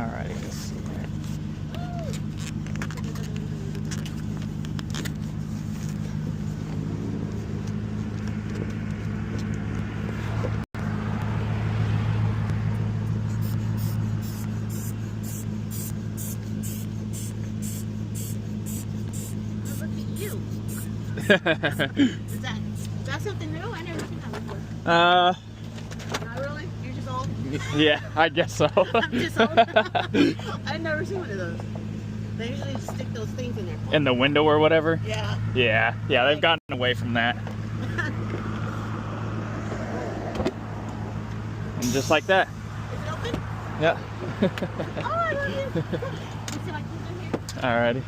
Alrighty, let's see here. Look at you. Is that something new? I never seen that before. Not really? You're just old? Yeah, I guess so. I'm just old. I've never seen one of those. They usually just stick those things in there. In the window or whatever? Yeah. Yeah, they've gotten away from that. And just like that. Is it open? Yeah. Oh, I love you. Let's see if I can get in here. Alrighty.